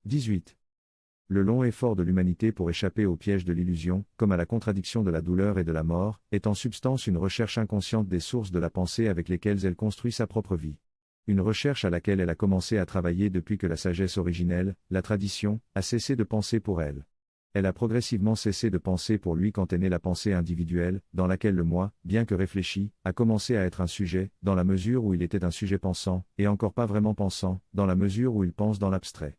18. Le long effort de l'humanité pour échapper au piège de l'illusion, comme à la contradiction de la douleur et de la mort, est en substance une recherche inconsciente des sources de la pensée avec lesquelles elle construit sa propre vie. Une recherche à laquelle elle a commencé à travailler depuis que la sagesse originelle, la tradition, a cessé de penser pour elle. Elle a progressivement cessé de penser pour lui quand est née la pensée individuelle, dans laquelle le moi, bien que réfléchi, a commencé à être un sujet, dans la mesure où il était un sujet pensant, et encore pas vraiment pensant, dans la mesure où il pense dans l'abstrait.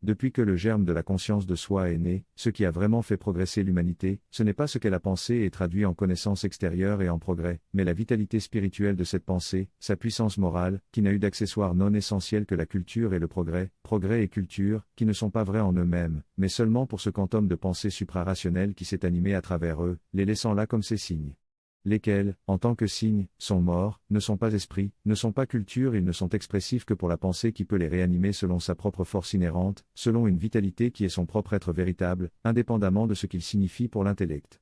Depuis que le germe de la conscience de soi est né, ce qui a vraiment fait progresser l'humanité, ce n'est pas ce qu'elle a pensé et traduit en connaissance extérieure et en progrès, mais la vitalité spirituelle de cette pensée, sa puissance morale, qui n'a eu d'accessoire non essentiel que la culture et le progrès et culture, qui ne sont pas vrais en eux-mêmes, mais seulement pour ce quantum de pensée suprarationnelle qui s'est animé à travers eux, les laissant là comme ces signes. Lesquels, en tant que signes, sont morts, ne sont pas esprits, ne sont pas culture, ils ne sont expressifs que pour la pensée qui peut les réanimer selon sa propre force inhérente, selon une vitalité qui est son propre être véritable, indépendamment de ce qu'il signifie pour l'intellect.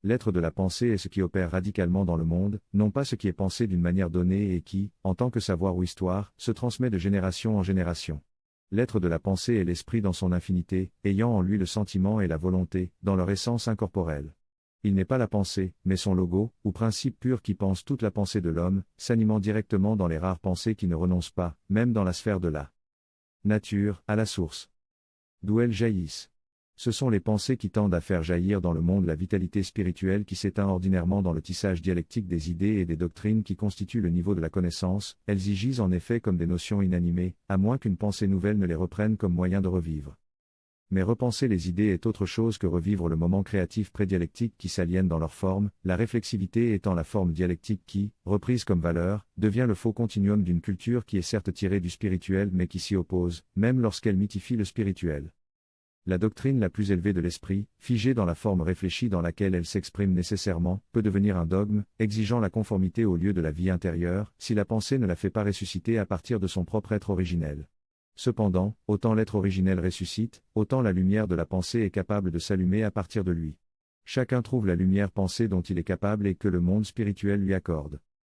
L'être de la pensée est ce qui opère radicalement dans le monde, non pas ce qui est pensé d'une manière donnée et qui, en tant que savoir ou histoire, se transmet de génération en génération. L'être de la pensée est l'esprit dans son infinité, ayant en lui le sentiment et la volonté, dans leur essence incorporelle. Il n'est pas la pensée, mais son logo, ou principe pur qui pense toute la pensée de l'homme, s'animant directement dans les rares pensées qui ne renoncent pas, même dans la sphère de la nature, à la source d'où elles jaillissent. Ce sont les pensées qui tendent à faire jaillir dans le monde la vitalité spirituelle qui s'éteint ordinairement dans le tissage dialectique des idées et des doctrines qui constituent le niveau de la connaissance, elles y gisent en effet comme des notions inanimées, à moins qu'une pensée nouvelle ne les reprenne comme moyen de revivre. Mais repenser les idées est autre chose que revivre le moment créatif prédialectique qui s'aliène dans leur forme, la réflexivité étant la forme dialectique qui, reprise comme valeur, devient le faux continuum d'une culture qui est certes tirée du spirituel mais qui s'y oppose, même lorsqu'elle mythifie le spirituel. La doctrine la plus élevée de l'esprit, figée dans la forme réfléchie dans laquelle elle s'exprime nécessairement, peut devenir un dogme, exigeant la conformité au lieu de la vie intérieure, si la pensée ne la fait pas ressusciter à partir de son propre être originel. Cependant, autant l'être originel ressuscite, autant la lumière de la pensée est capable de s'allumer à partir de lui. Chacun trouve la lumière pensée dont il est capable et que le monde spirituel lui accorde.